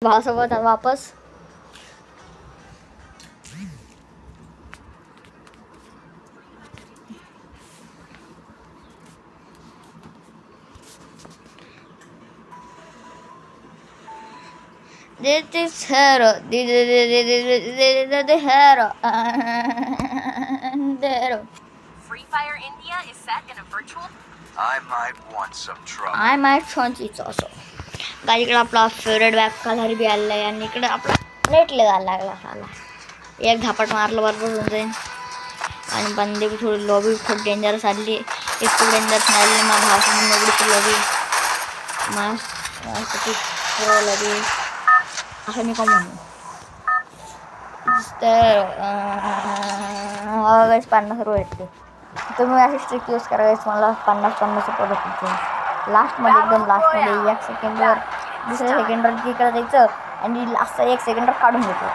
भावासोबत वापस This is hero. This is hero. Hero. Free Fire India is set in a virtual. I might want some trouble. I might want it also. गाय इकडे आपला favourite bag colour बी आलेला आहे आणि इकडे आपला net जायला लागला साला. एक झापट मारलं बरोबर होऊन जाईल. आणि बंदे बी थोडी लॉबी खूप डेंजरस आली. एक खूप डेंजरस नाही माझ्या भावासोबत नवडीची लॉबी माझ्यासाठी प्रो लॉबी असं मी का म्हणू. तर 50 रुपये भेटते. तुम्ही अशी ट्रिक यूज करा गाईस. मला 50 पडत होते लास्टमध्ये एकदम लास्टमध्ये 1 सेकंडवर दुसऱ्या सेकंडवर तिकडे द्यायचं आणि लास्टचा 1 सेकंडवर काढून घ्यायचं.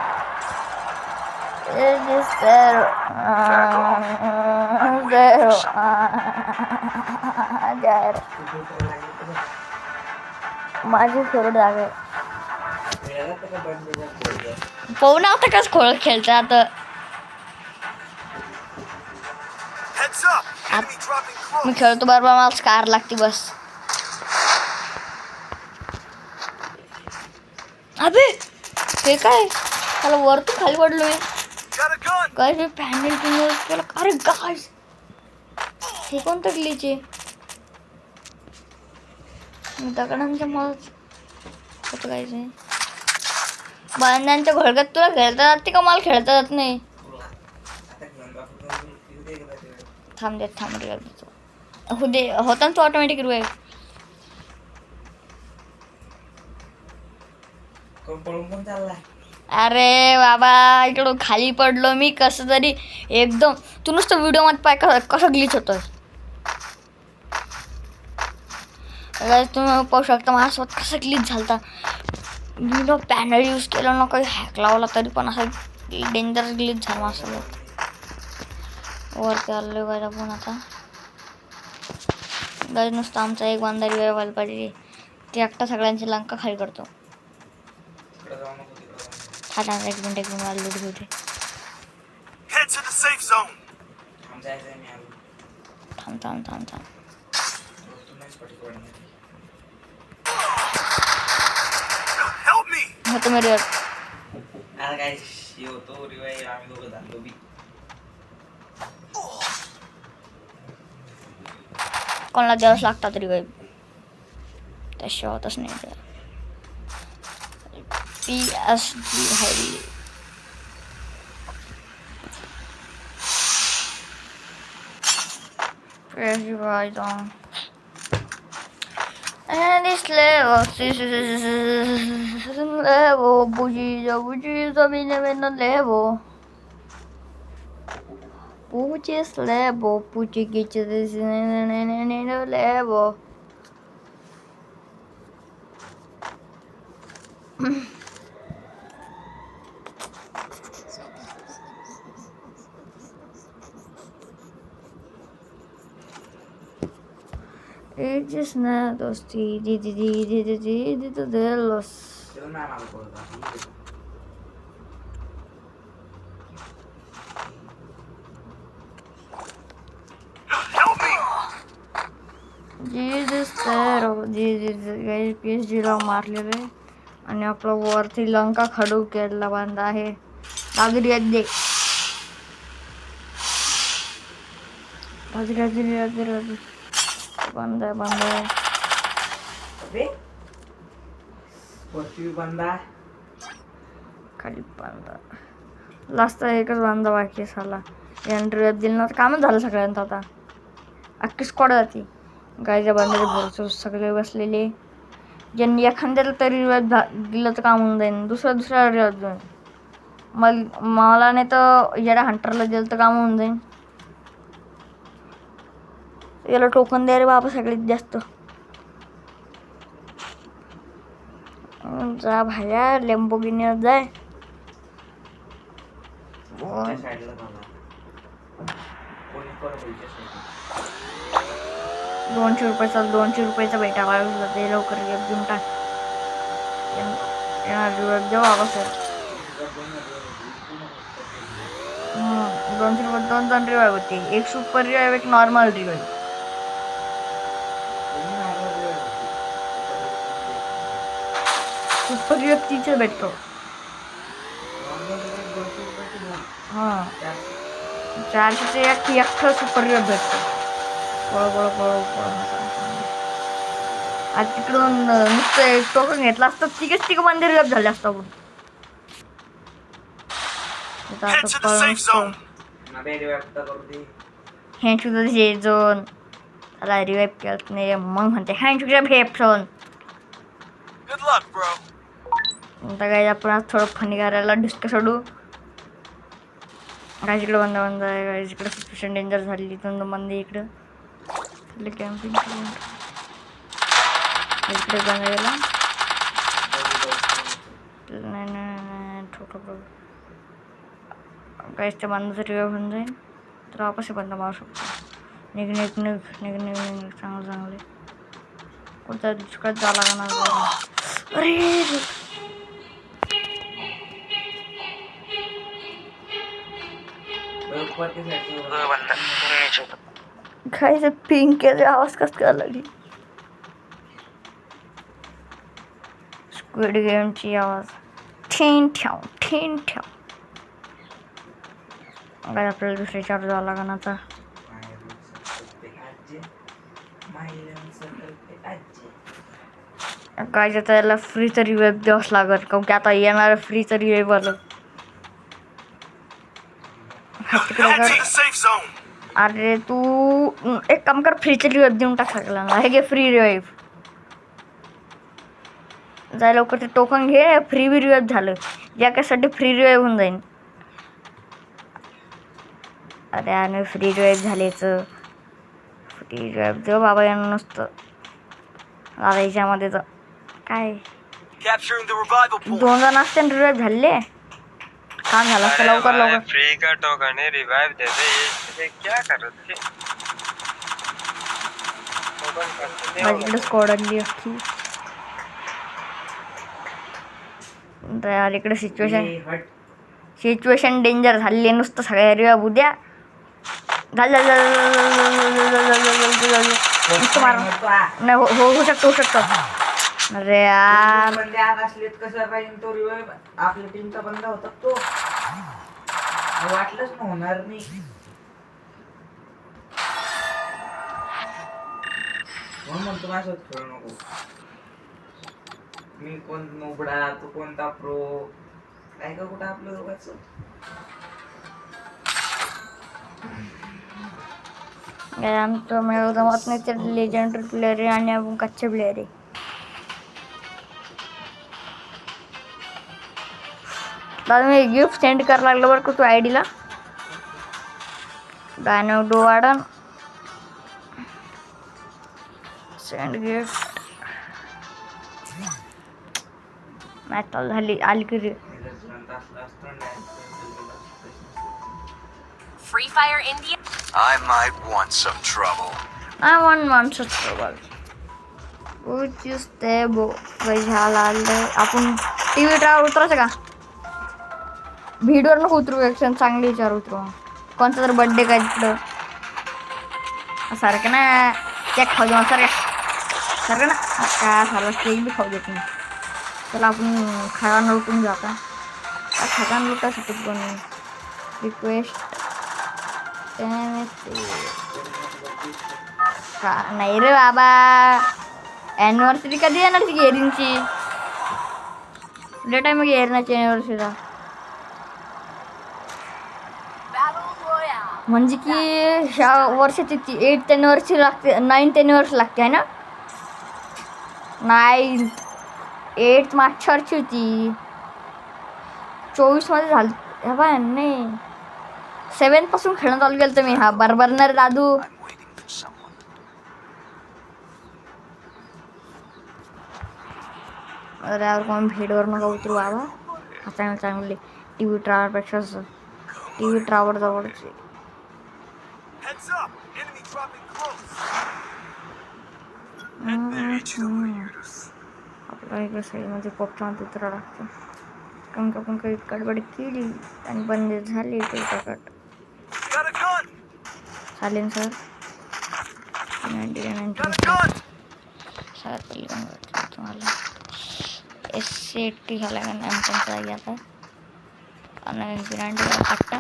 माझी फेवरेट जागा आहे. पाहू ना आता कसं खोळ खेळतात. मी खेळतो बरोबर मला स्कार लागते बस. अबे हे काय त्याला वरतून खाली पडलो मी. काय मी पॅनल केलं. अरे गाइस हे कोणतं ग्लिच आहे. दगडांच्या मला होतं काय ते बांधांच्या घोळक्यात तुला खेळता जाते का मला खेळता जात नाही. थांब दे होता ना तो ऑटोमॅटिक रिवाइव. अरे बाबा इकडं खाली पडलो मी कसं तरी एकदम. तू नुसतं व्हिडिओ मध्ये पाय कसं ग्लिच होतं. तुम्ही पाहू शकता माझ्यासोबत कसं ग्लिच झालता. मी ना पॅनल यूज केलं ना काही हॅक लावला तरी पण असं डेंजरस ग्लिच झालं माझ्यासोबत. वरती आलो गायला पण आता गाय नुसतं आमचा एक बांधारी वेळ व्हायला पाहिजे. ते एकटा सगळ्यांची लंका खाली करतो. एक मिनिट मला लूट घेऊ. थांब होतो मेरे कोणाला द्यावंच लागतात रिवाइव त्याशिवाय होतच नाही. PSG Hari PSG right on and this level buji zabine level buji level buji gici level. It is not dosti di de los. Jesus pero Jesus PSG ला मारलेले आणि आपला वरती लंका खडू केला बांधा आहे. लागली अद्दे बंद आहे खाली बांधा. लास्ट एकच बांधा बाकी साला एंट्री दिली ना कामच झालं सगळ्यांचं. आता अख्खी स्क्वॉड जाते गायच्या बांधाचे भरपूर सगळे बसलेले. ज्यांनी एखाद्याला तरी दिलं तर काम होऊन जाईल. दुसऱ्या जाईल मला नाही तर येड्या हंटरला दिलं तर काम होऊन जाईल. याला टोकन द्या रे बाबा सगळ्यात जास्त. जा भाया लेम्बोगिनी जाय. 200 रुपयाचा भेटा वाढवला ते लवकर घेऊन टाक. येणार रिवाईव्ह देऊ बाबा सर. 2 रिवाईव्ह होते, एक सुपर रिवाईव्ह एक नॉर्मल रिवाईव्ह. सुपर रिवाईव्ह 300 भेटतो. हां 400चे एकटं सुपर रिवाईव्ह भेटतो. आज तिकडून नुसतं टोकन घेतलं असतं तिघ मंदिर रिवाईव्ह झाले असतं आपण. Head to the safe zone. Hand to the safe zone. त्याला रिवाईव्ह केलंच नाही मग म्हणते hand to the safe zone. Good luck, bro. आता काय आपण आज थोडं फनी करायला डिस्कस सोडू. काय इकडे बंद आहे, काय इकडे सिच्युएशन डेंजर झाली. 2 बंदे इकडं कॅम्पिंग इकडे बंद गेला. नाही छोटं काय ते बंदाचं रिवाईव्ह होऊन जाईल तर वापस बंद मारू शकतो. निघ चांगले कोणत्या दुष्काळात जावं लागणार. अरे काय पिंकेचे आवाज कसं करायला लागली. स्क्विड गेमची आवाज ठेन ठेव. काय आपल्याला दुसऱ्याच्या जावं लागणार आता. काय त्याला फ्रीचं रिवाईव्ह द्यावंच लागत कारण की आता येणार फ्रीचं रिवाईव्ह आलं. Head to the safe zone. अरे तू एक काम कर फ्रीचं रिवाईव्ह देऊन टाक सगळ्यांना. हे घे फ्री रिवाईव्ह. जाय लवकर ते टोकन घे. फ्री रिवाईव्ह झालं यासाठी फ्री रिवाईव्ह होऊन जाईन. अरे आणि फ्री रिवाईव्ह झालेच. फ्री रिवाईव्ह देऊ बाबा यांना नसतं. आता याच्यामध्ये तर काय Capturing the revival point. 2 जण असते रिवाईव्ह झाले काम झालं असतं लवकर. फ्री का टोकन है रिवाइव दे दे. ये क्या कर रहे थे. माझ्याकडे स्क्वॉड आणली अख्खी. यार इकडे सिच्युएशन डेंजर झाली. नुसतं सगळ्या रिवाईव्ह उद्या झालं नुसतं मार नाही होऊ शकतो. अरे यार बंदे आत असलेत कसं पाहिजे तो रिवाइव आपल्या टीमचा बंदा होता तो वाटलंच ना होणार नाही. म्हणतो माझ्यासोबत खेळू नको. मी कोण नोबडा तू कोणता प्रो काय का कुठं आपलं दोघांचं. आमचं मला जमत नाही तर लेजेंडरी प्लेअर आहे आणि आपण कच्चे प्लेअर आहे. दादा मी गिफ्ट सेंड करायला लागलं बरं का तू आय डीला. डायनोडो वाढन सेंड गिफ्ट मॅच झाली आली की Free Fire India. I might want some trouble. I want monster trouble. उचीस ते बो झाला आपण TV टावर उतरायचं का. व्हिडिओवर नको उतरू. ॲक्शन चांगली विचार उतरू. कोणता तर बड्डे काय तिकडं सारखं ना केक खाऊ दे सारखं ना काय झालं केक बी खाऊ देत नाही. त्याला आपण खायला उठून जाता खाताना लुटासाठी पण रिक्वेस्ट का नाही रे बाबा. ॲनिव्हर्सरी कधी येणार ती गेरिंगची. लेट आहे मग एरनाची ॲनिव्हर्सरीला. म्हणजे की ह्या वर्षाची ती 8th ॲनिव्हर्सरी लागते 9th ॲनिव्हर्सरी लागते आहे ना. 8th मागच्या वर्षी होती 24मध्ये झाली. ह्या बाय नाही 7th पासून खेळणं चालू केलं तर मी. हा बरोबर ना रे दादू. I'm waiting for someone. अरे यार कोण भेडवर नका उतरू बाबा. आता चांगली TV टावरपेक्षा TV टावर जवळची. Heads up. Enemy dropping close. And there each the leaders. इकडे साईडमध्ये पोपटामध्ये उतरावं लागतं. कारण का आपण काही गडबड केली आणि बंद झाली काही cut. Got a gun! Silencer सगळ्यात पहिली गन भेटली तुम्हाला. SC80 झाला का नाही आमच्या जागी आता. आणि ग्रँडला पट्टा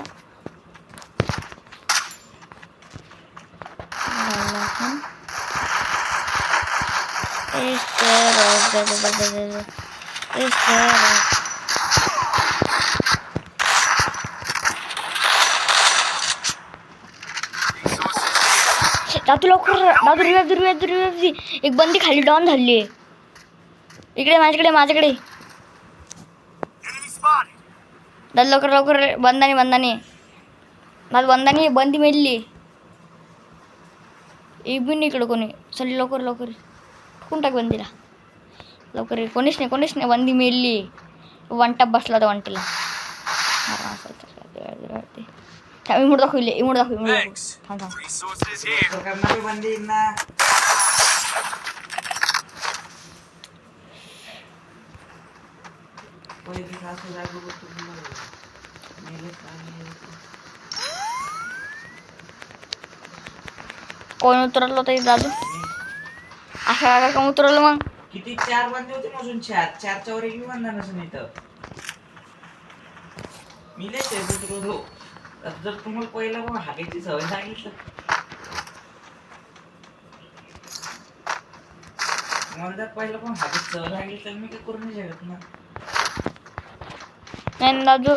दादू लवकर दादू रिवाइव. एक बंदी खाली डाऊन झाली आहे. इकडे माझ्याकडे Enemy spotted! दादू लवकर बंदानी दादू बंदी मेली. एक बी नाही इकडं कोणी. चल लवकर ठोकून टाक बंदीला लवकर. कोणीच नाही बंदी मेली. वन टप बसला होता वंटीला. इमोड दाखवले Thanks. थांब. Resources here. तो करणार बंदी ना. पहिली सासू जागो बसतो मेले कोण उतरवलं होतं दादू? अशा कोण उतरवलं मग? किती 4 बंदे होते मोजून 4च्या वर एक बंदा नसून इथं मिले ते उतरवलो. जर तुम्हाला पहिला पण हाकायची सवय सांगितलं मला जर पहिला पण हाकायची सवय सांगितलं तर मी काय करू नाही शकत ना. नाही दादू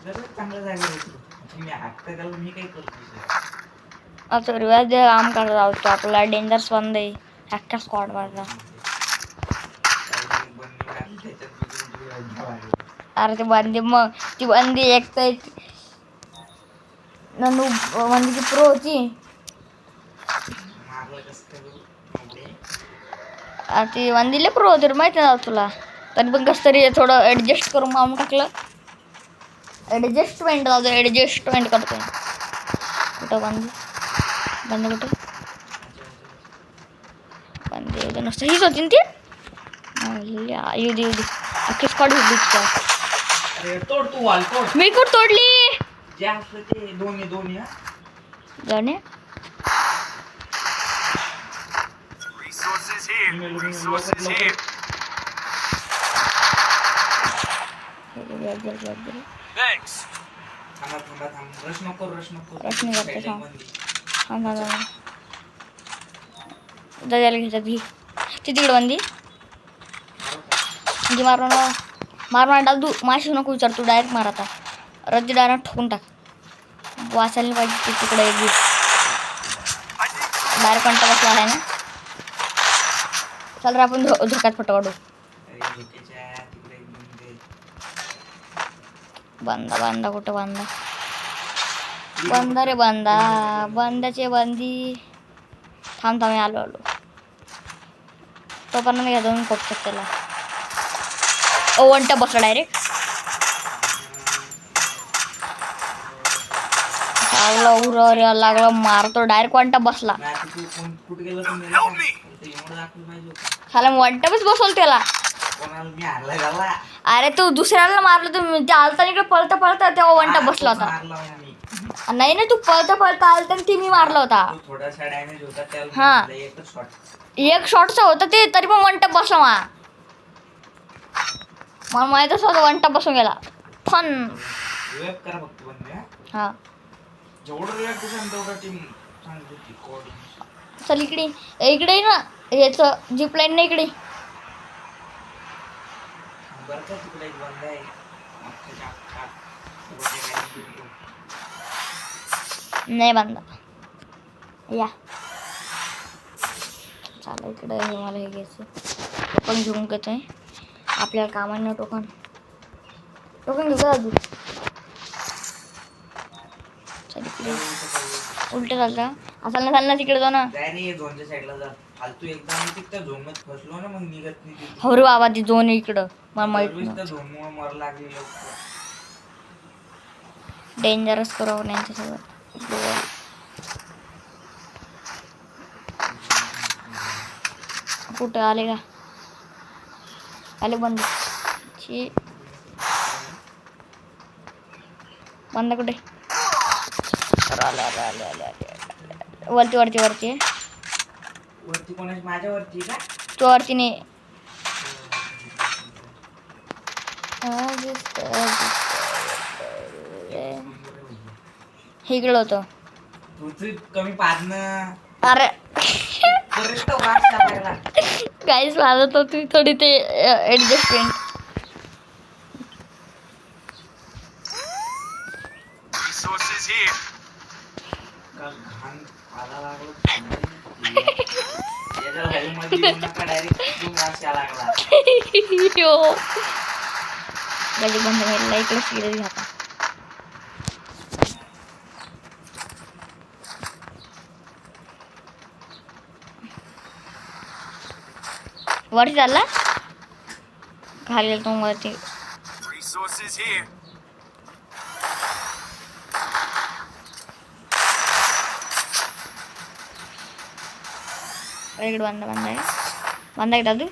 जर चांगल्या जागेवर होतो तुम्ही हाकता त्याला मी काही करू नाही शकत. आता रिवाज काम करत आहोत. आपला डेंजरस बंद आहे अख्ख्या स्क्वॉड वरचा. अरे ते बंदी मग ती बंदी एक तर नंदू बंदी प्रो होती. अरे ती बंदीला प्रो होती माहिती ना तुला. तरी पण कसं तरी थोडं ॲडजस्ट करून मारून टाकलं. ॲडजस्टमेंट करतोय. कुठं बंदी कुठं बंदी एवढं नसतं. हीच होती ना ती. येऊ दे अख्खी स्क्वॉड होती. अरे तोड तू वाल तोड. मी कुठं तोडली? जे असलं ते दोन्ही हा. जाणे Resources here. Resources here. Thanks. थांब रश नको रश नाही करते, साईडला थांब. बंदी. दादाला घ्यायच्यात घे ती तिकडं बंदी म्हणजे मार दादू माशी नको विचार. तू डायरेक्ट मार आता. रद्दी डायरेक्ट ठोकून टाक. वाचायला पाहिजे ती तिकडे एक डायरेक्ट कंटा बसला आहे ना. चल रे आपण धोक्यात फोटो काढू. अरे डोक्याच्या तिकडे एक बंदी. बांधा कुठं बांधा रे बंदाचे बंदी. थांब मी आलो तो पण मी घेतो खूप त्याला. वंटा बसला डायरेक्ट. लागला मारतो डायरेक्ट वंटा बसला. नाही आता तू कुठे गेला तर Help me. एवढं दाखवलं पाहिजे होतं. खाला वंटाच बसवलं त्याला. कोणाला मी हारला झाला. अरे तू दुसऱ्याला मारलं तर ते आलता इकडे पळता तेव्हा वंटा बसला होता. मारला मी. नाही ना तू पळता आलता ती मी मारला होता. तो थोडासा डॅमेज होता त्याला हा. मारलं एकच शॉट. एक शॉटचा होता ते तरी पण वन टप बसला मला माहितच होतं वन टप बसून गेला. फन रिवाइव करा फक्त बंद हा. जेवढं रिवाइव करून तेवढं टीम चांगली होती कोऑर्डिनेशन. चल इकडे ना याचं जीप लाईन नाही इकडे. बरं का तिकडे एक बंद आहे. नाही बांधा या चालेल. इकडे हे मला हे घ्यायचं. टोकन घेऊन घेतोय आपल्याला कामांना. टोकन घेऊ का अजून. चल इकडे उलट चालतं असाल ना तिकडे जाऊ ना. जाय रे झोनच्या साईडला जा. फालतू एकदा मी तिथं झोन मध्ये फसलो ना मग निघत नाही. हो रे बाबा ती झोन इकडं मला माहित नाही. झोनमुळे मर लागली लवकर. डेंजरस करावं यांच्यासोबत. कुठे आले का? आले बंद. ची बंद कुठे? आले. वरती वरती कोणाची? माझ्या वरती का? तो वरती नाही. हे इकडं होतं. तुझं कमी पाडणं. अरे परत तो वास लागला. काहीच वाजत होती थोडी ते ऍडजस्टमेंट. Resources here. का घाण पाला लागला. याच्या घरीमध्ये येऊ नका, डायरेक्ट वास यायला लागला. गली बंद व्हायला इकडे सिरियस घाता. वरती चालला खाली तो वरती. Resources here. इकडे बंद आहे दादू.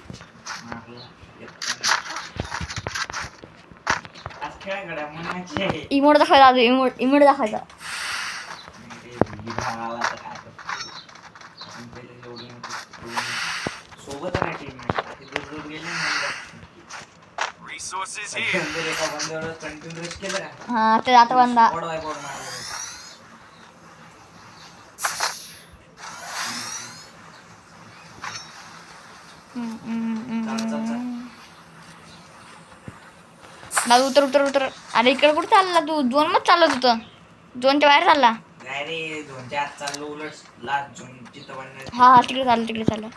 आज खेळाकडे म्हणायचे. इमोट दाखवायचा दादू. इमोट दाखवायचा. सोबत नाही टीम दूर गेले Resources here. एका बंद्यावर कंटिन्यू रेस्ट केलं का? हा ते आता बंदा. बोर्ड बाय बोर्ड मारलं. दादू उतर. अरे इकडे कुठं चालला तू? 2 मत चालत होतं. 2च्या बाहेर चालला. नाही रे, 2च्या आत चाललो. उलट लास्ट झोन जिथं बनणार. हा तिकडे चाललं.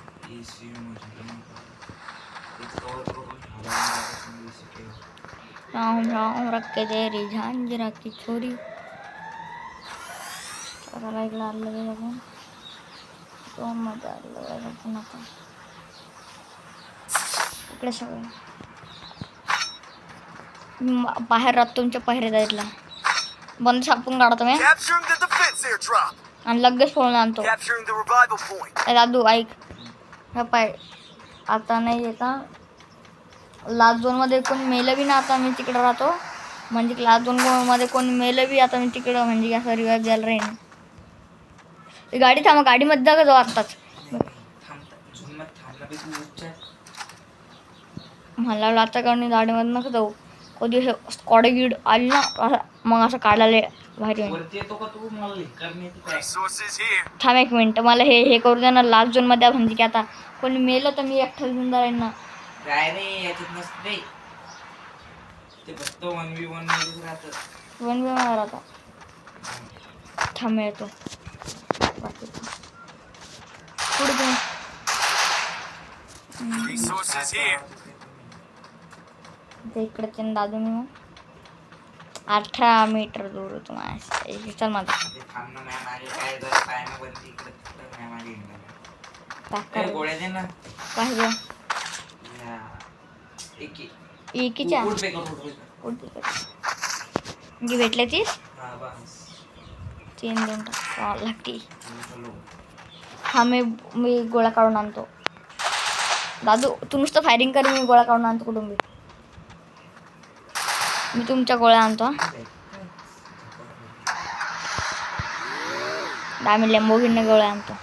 राम रखे तेरी झांझरा की छोरी. इकडे आलं बघून तो मजा आलं पुन्हा. इकडे सगळं बाहेर राहत तुमच्या पहिऱ्या जायला. बंद छापून काढतो मी Capturing the defense airdrop. आणि लगेच पळून आणतो. Capturing the revival point. दादू ऐक. हा पाय आता नाही येता. लास्ट झोनमध्ये कोण मेलं बी ना. आता मी तिकडं राहतो म्हणजे लास्ट झोनमध्ये कोण मेलं बी आता मी तिकडं म्हणजे असं रिवाईव्ह द्यायला राहीन. गाडी थांबा. गाडीमध्ये जाऊ आत्ताच. मला आता कारण गाडीमध्ये नका जाऊ. कधी स्कॉड गिड आली ना मग असं काढायला भारी होईल. वरती येतो का तू? मला लिंक करण्याची काय? Resources here. थांब 1 मिनिट. मला हे करू दे ना. लास्ट झोनमध्ये म्हणजे की आता कोणी मेलं तर मी एकटा घेऊन जाईन ना. काय रे याच्यात नसते ते, फक्त 1v1 मध्येच राहतं. 1v1 आता थांब येतो. पुढे जाऊन Resources here. ते इकडे ते दादू मी मग 18 मीटर दूर होतो माझ्या. चल माझा ते थांबणं नाही मागे काय जर काय ना बनती इकडे तिकडे नाही मागे हिंडायला. पॅक काय कर. गोळ्या दे ना. पाहिजे या, एकीच्या उठ पे कर. जी भेटले ती हा बस. 3 देऊन टाक लागती. चलो. हा मी गोळा काढून आणतो. दादू तू नुसतं फायरिंग कर. मी गोळा काढून आणतो कुठून बी. मी तुमच्या गोळ्या आणतो. आम्ही लेंबोगिरीने गोळ्या आणतो.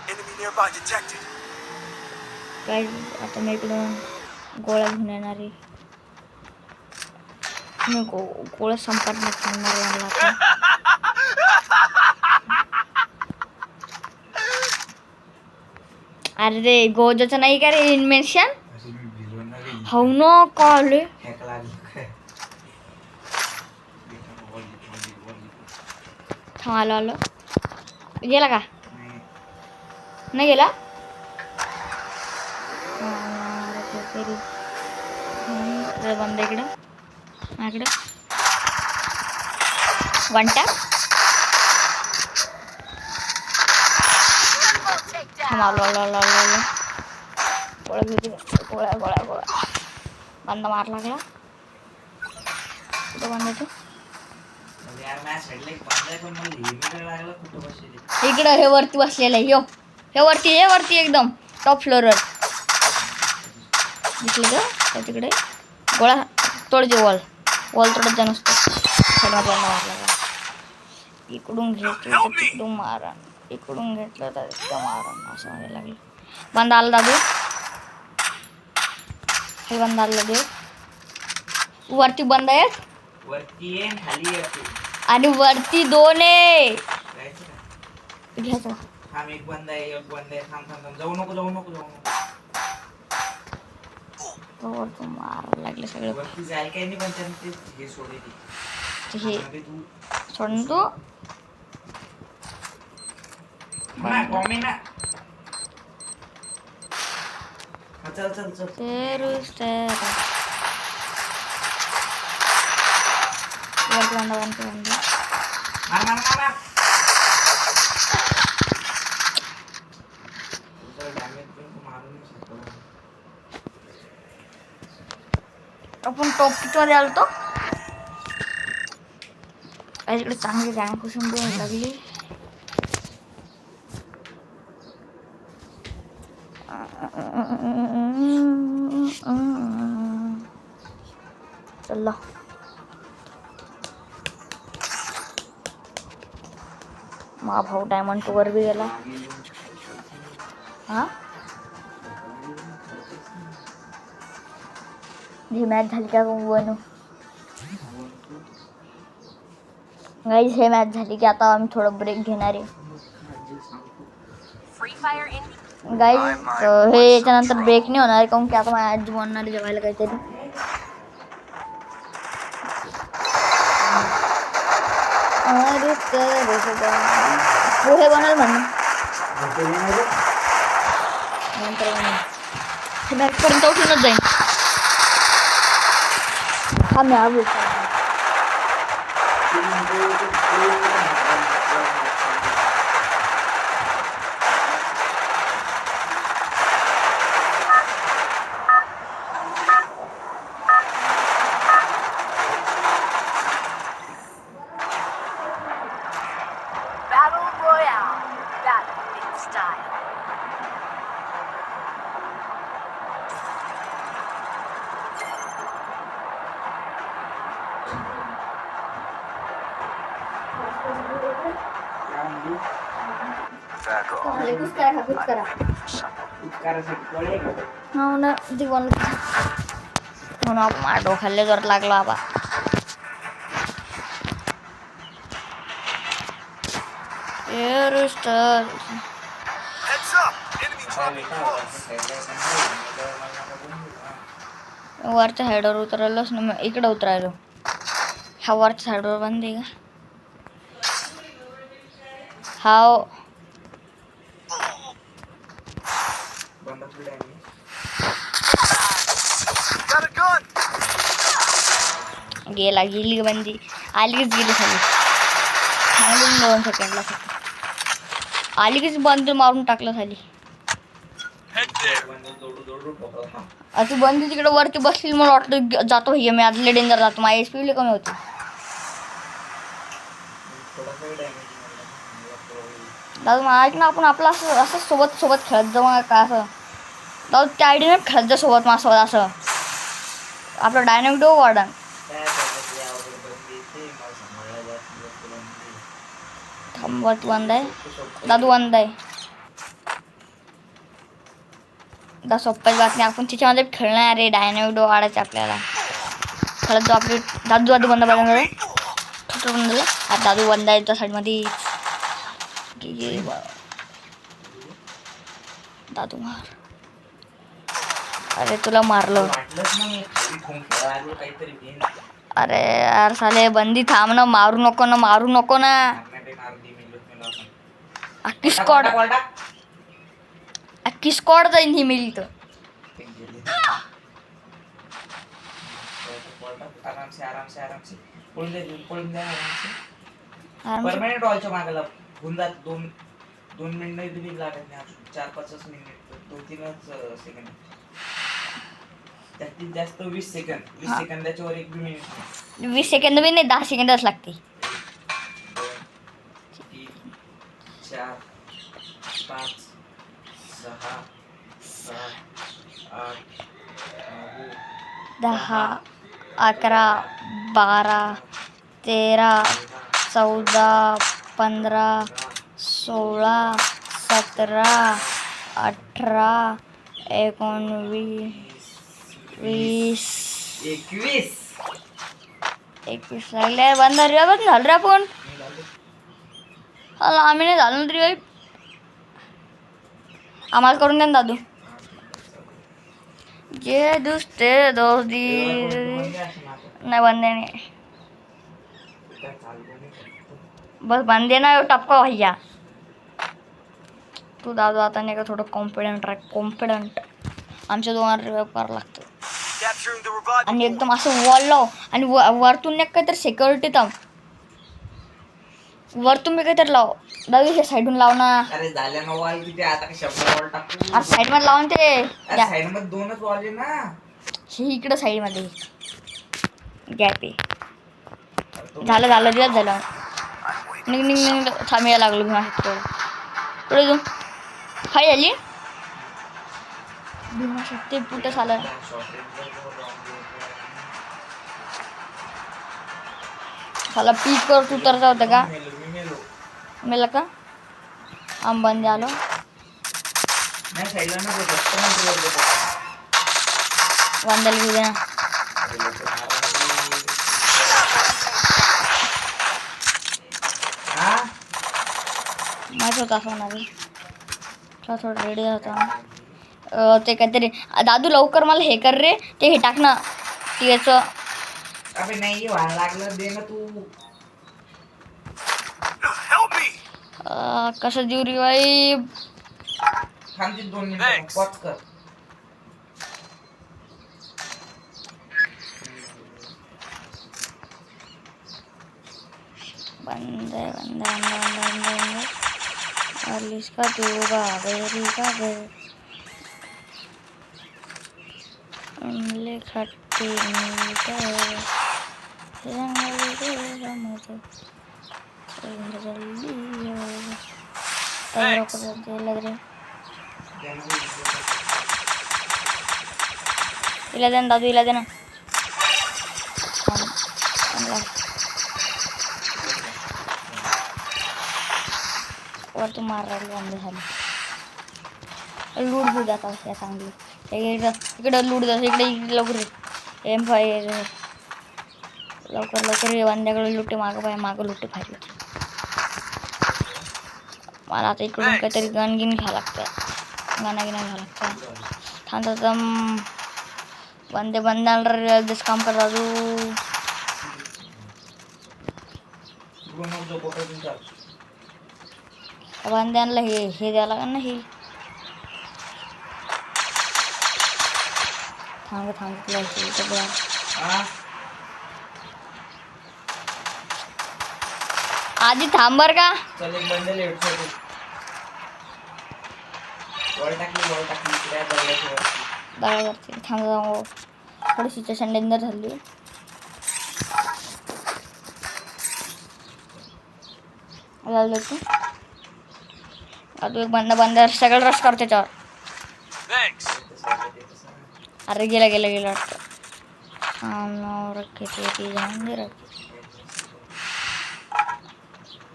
Enemy nearby detected. काय आता मी इकडून गोळ्या घेऊन येणार आहे. मी गोळ्या संपत थांबणार आहे आता. अरे रे गोजाचं नाही का रे इन्व्हेन्शन? अशी मी भिलो ना रे. हो ना कॉल हॅक लागली काय? आलो गेला का? नाही. नाही गेला. बंद इकडं माझ्याकडं 1 टॅप. आलो गोळ्या घेऊ. गोळ्या बंदा मार लागला. कुठं बांधायचं म्हणजे यार माझ्या साईडला एक बांधाय पण मला हे नाही लागलं कुठं बसले. इकडं हे वरती बसलेलं आहे. हे वरती एकदम टॉप फ्लोअरवर दिसलं का त्या तिकडे गोळा तोडजे वॉल तोडत जा नुसतं. सगळा बंदा मारला का इकडून घेतलं तर तिकडून मारा इकडून घेतलं तर इकडं मारा असं म्हणायला लागलं. बंदा आला दादू हे बंदा आला देव वरती बंद आहे वरती आहे आणि खाली आहे. आणि वरती 2 आहे. जायचं का? घ्यायचं थांब एक बंद आहे थांब जाऊ नको वरती मारायला लागले सगळं. वरती जायला काही नाही पण त्यानं ते हे सोडायची. हे तू सोडून तू ना कॉमी ना. चल वरती बंदा मार. आपण टॉप किटमध्ये आलतो. इकडे चांगली गॅंग कुसून द्यायला लागली. चला मा भाऊ डायमंड 2 वर बी गेला. हा ही मॅच झाली का बनू गाईज. हे मॅच झाली की आता आम्ही थोडं ब्रेक घेणार आहे Free Fire India. गाईज. हे याच्यानंतर ब्रेक नाही होणार आहे काऊन की आता माझ्या आजी म्हणणार आहे जेवायला काहीतरी. पोहे बनल म्हणून नंतर हे मॅचपर्यंत उठूनच जाईन. हा मी आलो Battle Royale. Battle in style. Back off. कुछ करा हो ना दिवाल म्हणून आपण माडो खाल्ले जर लागला बा. एअरस्टार Heads up. Enemy dropping close. वरच्या साईडवर उतरलोच ना मग इकडे उतरायलो. हा वरच्या साईडवर बंद आहे का हाव Got a gun. गेली बंदी आलीच गेली खाली. 2 सेकंडला आली कीच बंद मारून टाकलं खाली. Head there. ती बंदी तिकडे वरती बसली मला वाटलं जातो हे मी आदले डेंजर जातो. माझी HP कमी होती. दादा मग ऐक ना आपण आपलं असं सोबत खेळत जाऊ का असं दादा त्या आयडीने खेळत जा सोबत माझ्यासोबत असं आपलं डायनॅमिक डो वाढन. थांबत बंद आहे दादू बंद आहे. दा सोप्पाच बातमी आपण तिच्यामध्ये खेळणार आहे. डायनॅमिक डो वाढायचे आपल्याला खेळत जाऊ. आपले दादू बंद छोटं बंद झालं. आता दादू बंद आहे त्या साईडमध्ये. दादू मार. अरे तुला मारलं. अरे यार साले बंदी थांब ना मारू नको ना. अख्खी स्क्वॉड जाईन ही मिली तर. आरामसे पळून द्या परमनंट वॉलच्या मागायला होऊन जात. 2 मिनिट तुम्ही लागत नाही. 4-5 मिनिट 2-3 सेकंड. जास्तीत जास्त 20 सेकंद. 20 हा. सेकंदाच्या वर 1 मिनिट नाही. 20 सेकंद बी नाही, 10 सेकंदच लागते. 2 3 4 5 6 7 8 9 10 11 12 13 14 15 16 17 18 19 20 21. 21 लागले. बंद रिवाईव झालं रे आपण. अला आम्ही नाही झालो ना रिवाईव. आम्हाला करून द्या ना दादू. ये दुसरे दोस्ती नाही बंदे नाही. बस बंदे ना टपका भैया. तू दादू आता नाही का थोडं कॉन्फिडंट राह. कॉन्फिडंट. आमच्या दोघांना रिवाईव करावं लागतं. Capturing the revival आणि point. एकदम असं वॉल लाव आणि वरतून नाही काहीतरी सिक्युरिटी थांब. वरतून मी काहीतरी लाव. दादू हे साईडून लाव ना. अरे झाल्या ना वॉल किती आता 100 वॉल टाकू. अरे साईड मध्ये लावून ते अरे साइड मध्ये 2च वॉल आहे ना. हे इकडं साईड मध्ये गॅप आहे. झालं झालं दिवस झालं. निघ निघ निघ थांबायला लागलो मी माझ्या पुढे जाऊ. हाय झाली भीमाशक्ती कुठं झालं. झाला पीक वर उतरता होतं का मेला का आम बंद झालो. नाही साईडला नको जास्त वंदल घेऊ दे ना. हा माहित होता असं होणार. थोडं रेडी होता. ते काहीतरी दादू लवकर मला हे कर रे. ते हे टाक ना याचं. अबे नाही व्हायला लागलं दे ना तू. Help me! कसं देऊ रिवाईव. थांब 2 मिनिटं पॉज कर. बंद है बंद बंद बंद बंद. और इसका तू बाबेरी का गए उमले खट्टी मीठा रंग दे रमतो जल्दी और को लग रहे इला देना दादू इला देना. वर तू मार राहिली बंद झाली. लूट घेऊ जात असे चांगली. इकडं लूट जात इकडे लवकर M5 लवकर लवकर वांद्याकडे लुटे मागं लुटे पाहिजे. मला आता इकडून काहीतरी गन गिन घ्यावं लागतं. गाणं गिना घ्यावं लागतं. थांबतं बंदे बंदाला दिस काम कर दादू. बंद्यांना हे द्यावं लागेल ना. हे थांब तुला आधी थांबर का. चल एक बंडल हेडशॉट वॉल टाकली त्या बरोबर. थांब थोडी सिच्युएशन डेंजर झाली. तू एक बंदा सगळं रश कर त्याच्यावर. Thanks. अरे गेला वाटतं. रखे ते जाऊन दे रखे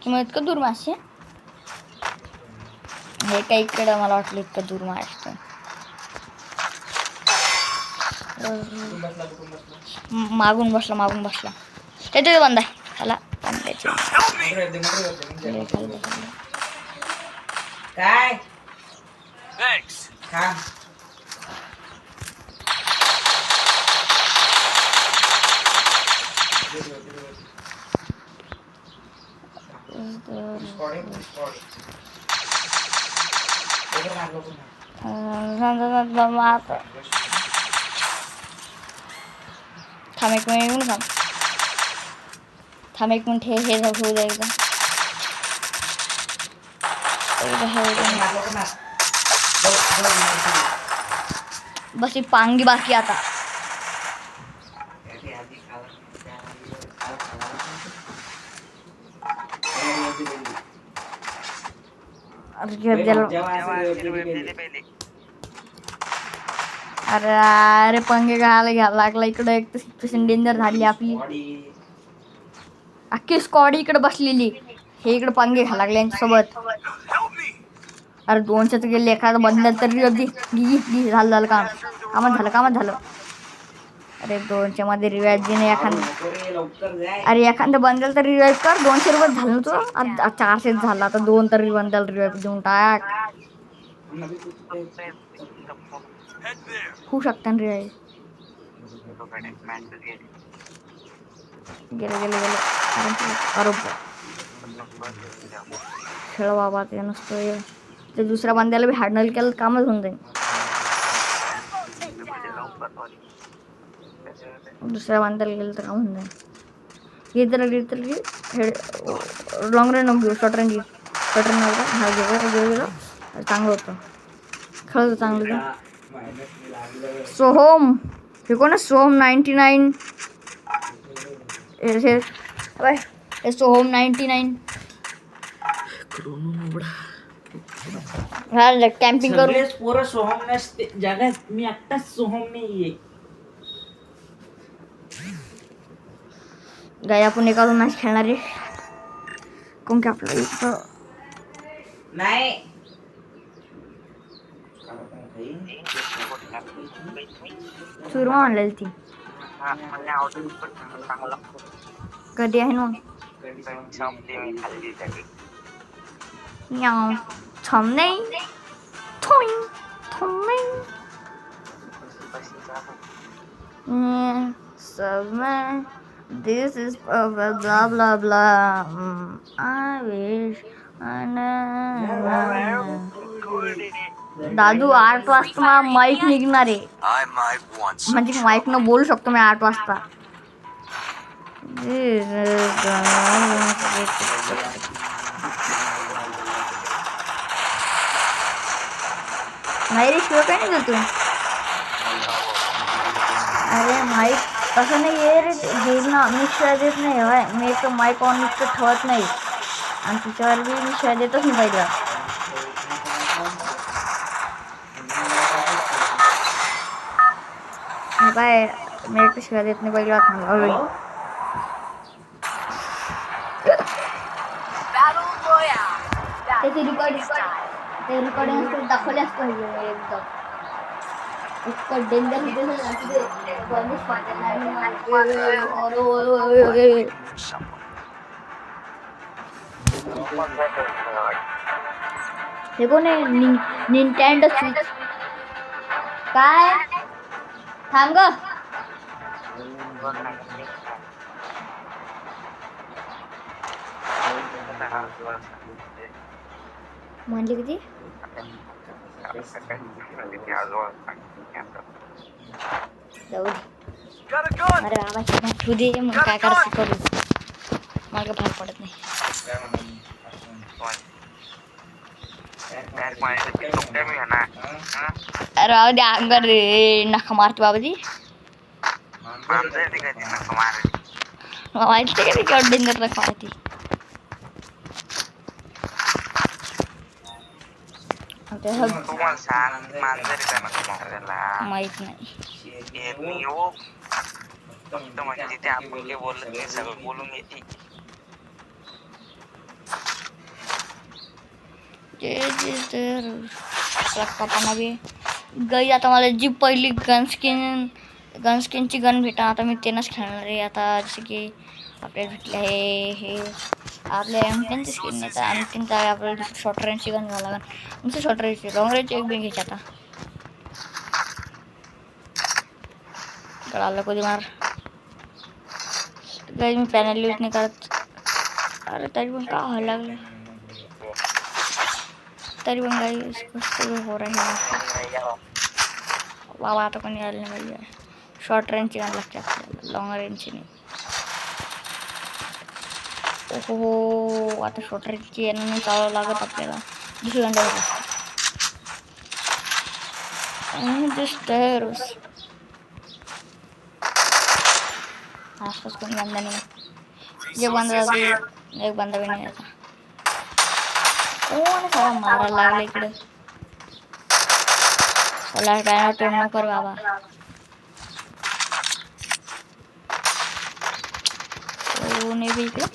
किंवा इतकं दूर मासे हे काही इकडं मला वाटलं इतकं दूर मासे. मागून बसला ते बंद आहे त्याला बंदायचे. काय Thanks. थांब थांब एक मिनिट हे होऊ दे एकदा. बस ही पांगी बाकी आता. अरे घेत गेलो. जेव्हा असं दिली पहिले. अरे अरे पंगे घालायला घ्यायला लागला इकडे. एक तर सिच्युएशन डेंजर झाली आपली. बॉडी अख्खी स्क्वॉड इकडे बसलेली. हे इकडे पंगे घ्यायला लागले यांच्यासोबत. Help me! अरे 200 गेले. एखादं बंदल तरी होती. झालं कामात झालं. अरे 200 मध्ये रिवाज दे एखादं. लवकर जाय. अरे एखादं बंदल तरी रिवाईज कर. 200 रुपये झालं ना तुझं. 400 झाला आता 2 तरी बंदल रिवाईज देऊन टाक. Head there. होऊ शकतं ना रिवाईज. गेले अरे खेळ बाबा ते नसतं. ते दुसऱ्या बांध्याला बी हँडल केलं कामच होऊन जाईल. दुसऱ्या बांधायला गेलं तर काम होऊन जाईल. लॉंग रन घेऊ. शॉर्ट रन हा गेलं चांगलं होतं. खेळत चांगलं होतं. सोहम हे कोण आहे? सोहम 99. हे सोहम 99. हा कॅम्पिंग करू. सगळेच पोरं सोहम नसते जगात. मी एकटाच सोहम नाहीये. गाय आपण एका मॅच खेळणार आहे. कोण की आपलं इथं नाही चुरमा आणलेली ती. कधी आहे ना याव थांबणे सब में this is blah blah blah. I wish दादू 8 वाजता माईक निघणार आहे. I might want some म्हणजे माईक न बोलू शकतो मी 8 वाजता. नाही रे शिव काय नाही देतो. अरे माईक तसं नाही आहे रे. घेईल ना मी शिवाय देत नाही. होय मी एक माईक ऑन इतकं ठेवत नाही. आणि तिच्यावर बी मी शिवाय देतच नाही पाहिजे. बाय मी एक शिवाय देत नाही पाहिजे. Battle Royale. त्याची Battle style. ते रेकॉर्डिंग दाखवल्याच पाहिजे एकदम. इतकं डेंजर हे कोण आहे? निंटेंडो स्विच काय थांब ग. म्हणले किती जाऊ दे. Got a gun! अरे बाबा तू दे मग काय करायचं करू. मला काय भाग पडत नाही. अरे बाबा दे अंगर रे नका मारते बाबा ती. माहिती का केवढं डेंजर नका मारती. माहित नाही. गई आता मला जी पहिली गनस्किनची गन भेटा आता मी तेनच खेळणार आहे. आता जसे की आपल्याला भेटले आहे हे आपल्या M10ची स्किन नाही तर आणखीन काय आपल्याला शॉर्ट रेंजची गन घ्यावं लागेल. नुसतं शॉर्ट रेंजची लॉंग रेंजची एक बी घ्यायची आता. कळालं कधी मार गाईज मी पॅनल यूज नाही करत. अरे तरी पण का व्हायला लागलं. तरी पण गाईज कसं हो रहा बाबा. आता कोणी आलं नाही पाहिजे. शॉर्ट रेंजची गन लागते आपल्याला लॉंग रेंजची नाही. हो आता शॉर्ट रेंजची यांना चालवावं लागत आपल्याला. दुसरी गन द्यावी लागते. आसपास कोणी बंदा नाही. जे बंदा एक बंदा भी नहीं आता. कोण साला मारायला लागला इकडे सोलार पॅनल तोड नको रे बाबा कोण आहे बे इकडे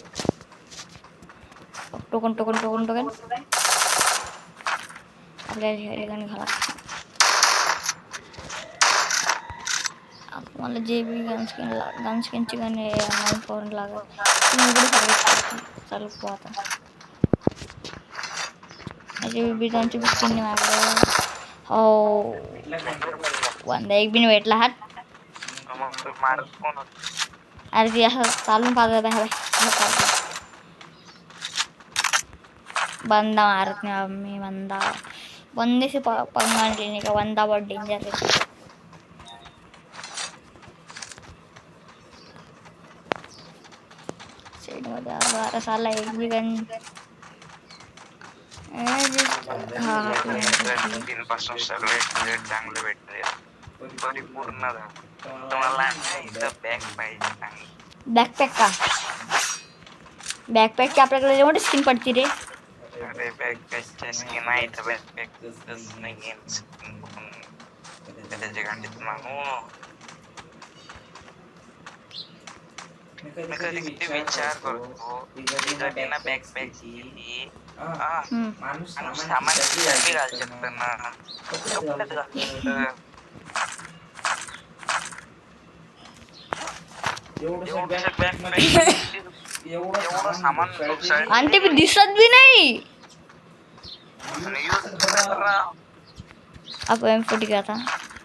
टोकन टोकन टोकन टोकन आपल्याला हे गाणे घाला मला जे बी गन स्किनची गाणे नाही फॉरन लागत चालू आता माझे बी दोनची बी स्किन नाही मागलं हो वंदा एक बी भेटला हात अरे ती असं चालून पाहत बंदा मारत नाही मी बंदे से पंगा लेने का बंदा बहुत डेंजर है सेट मध्ये आता साला एक बी गन पासून सगळे बुलेट चांगले भेटते परिपूर्ण तुम्हाला बॅग पाहिजे चांगली बॅकपॅक का बॅकपॅकची आपल्याकडे एवढी स्किन पडती रे अरे बॅकपॅकच्या स्किन आहे तर बॅकपॅकच नाही त्याच्या गांडीत मागू मी कधी किती विचार करतो तिकडे ना बॅकपॅकची माणूस सामान कधी घालू शकतो ना कपड्यात घालू एवढं सामान आणि ते बी दिसत बी नाही आपण M40 घ्या आता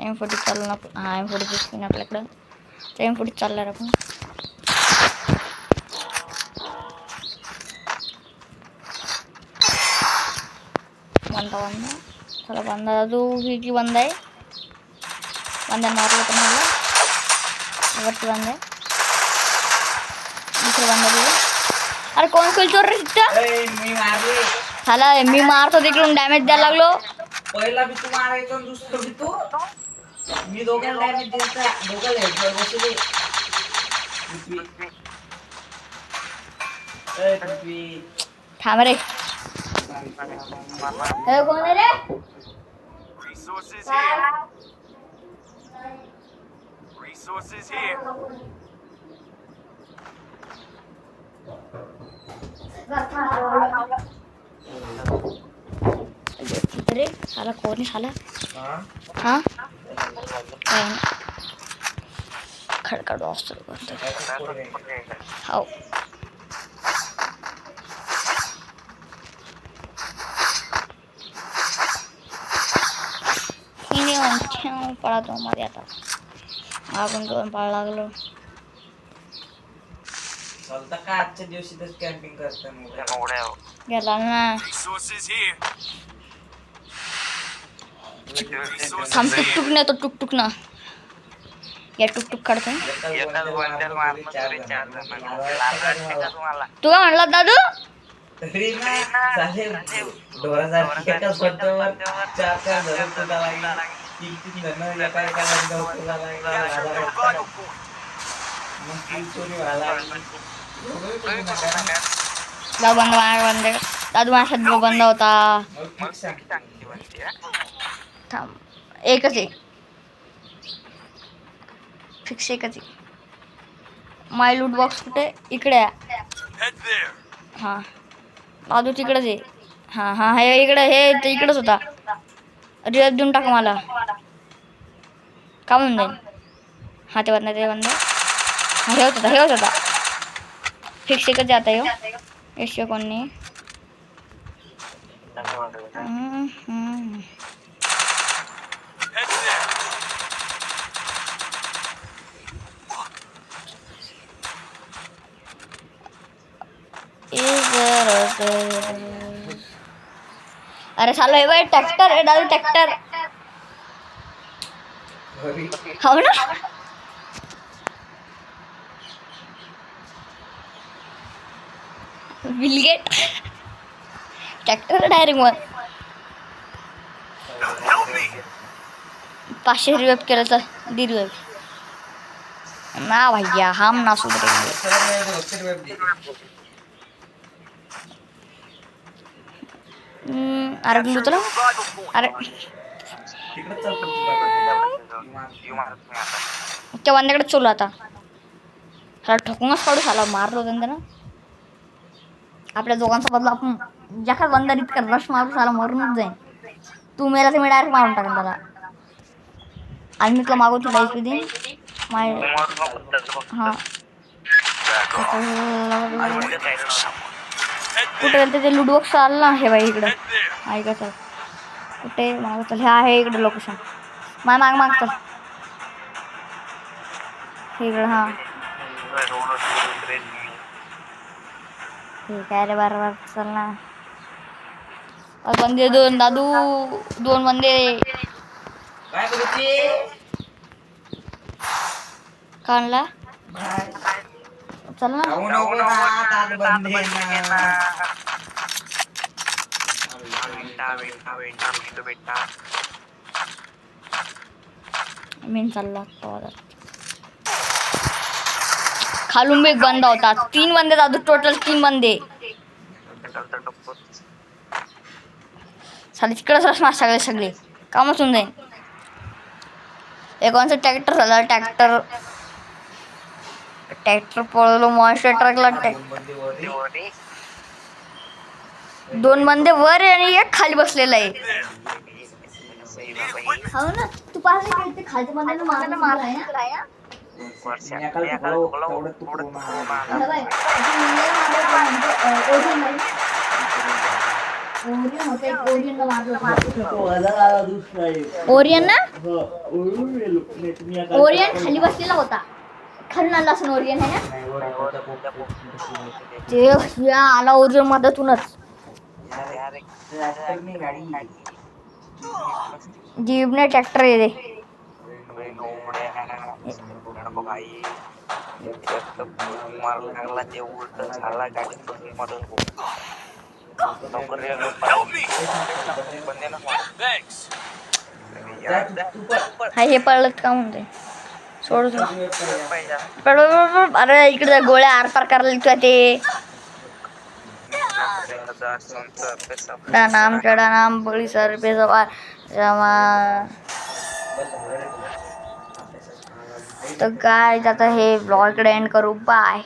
M40 चालू ना हा M40 स्किन आपल्याकडं तर M40 चालणार आपण बंदा चला बंदा जो की बंदा आहे बंदा मारला तर मारला वरती बंदा आहे दुसरा बंदा दिला अरे कोण चोर रे झाला मी मारतो तिकडून डॅमेज द्यायला लागलो पहिला बी तू मारायचा दुसरा बी तू मी दोघांना डॅमेज द्यायचा दोघांना हेडशॉट बसले पृथ्वी थांब रे कोण आहे रे Resources here. Resources here. अरे साला कोण आहे साला हा खडखड असतो हो पळा तो मध्ये आता आपण दोन पळा लागलो चालतं का आजच्या दिवशी तर कॅम्पिंग करताना गेला ना Resources here. थांब टुकटुक नाही तो टुकटुक ना या टुकटुक काढतोय तू काय म्हणला दादू तरी ना चालेल ढोरासारखी एकाच पट्ट्यावर चार चार जण तुला लागली तीन तीन जण एका एका रंगावर तुला लागली मग ती चोरी व्हायला लागली दादू बंद दादू माझ्या बंद होता मग ठीक सांग थांब एकच आहे फिक्स एकच आहे माय लूट बॉक्स कुठे इकडे आहे Head there. हां दादू तिकडेच आहे हां हां हे इकडे हे ते इकडेच होता रिअल देऊन टाका मला का म्हणून जाईल हां ते बंद हां हेच होता फिक्स एकच जाता येऊ यश कोण नाही Head there. अरे साला हे बाई ट्रॅक्टर आहे दादू ट्रॅक्टर घरी हो ना बिलगेट ट्रॅक्टर डायरेक्ट मग Help me. 500 रिवेप केलं तर दीड वेब ना भैया हम ना सुधरेंगे अरे ग्लू तुला Survival point. अरे तिकडे चल तू तुला जीव मारत नाही आता. त्या बंद्याकडे चलू आता त्याला ठोकूनच काढू साला मारलो होतं ना त्यानं आपल्या दोघांचा बदला आपण ज्या बंदर इतका रश मारू साला मरूनच जाईन तू मेला तर मी डायरेक्ट मारून टाकेन त्याला आणि मी तुला मागवतो डाईस देईन माय तू मारू नको त्याचं फक्त. हां पुढे काय कुठे गेलं ते लूट बॉक्स आलं ना हे बाई इकडं Head there. ऐका चल कुठे मागं चल हे आहे इकडं लोकेशन माग चल हे इकडं हां ठीक आहे रे बरोबर चल ना बंदे दोन दादू दोन बंदे काय करूची काढला बाय चल ना जाऊ नको ना तात बंदे ना बेटा मी चालला खालून बी एक बंदा होता 3 बंदे दादू टोटल 3 बंदे साले तिकडंच रसणार सगळे कामच होऊन जाईन एकांचं ट्रॅक्टर झाला ट्रॅक्टर पळवलो मॉन्स्टर ट्रकला बंदे वरी 2 बंदे वर आहे आणि एक खाली बसलेला आहे हो ना तू पाहिजे खालच्या बंद्याला मारला ओरियन ना ओरियन खाली बसलेला होता खालून आला असं ओरियन आहे ना ते या आला ओरियन मधातूनच जीवने ट्रॅक्टर येते भाई मारला लागला ते उलट झाला गाडी मधून Help me. Thanks. हा हे पडलं का म्हणते सोड अरे इकडे गोळ्या आरपार करायला तुला ते नाम चढा नाम बळी सर पे सवार तर काय आता हे ब्लॉग इकडे एंड करू बाय.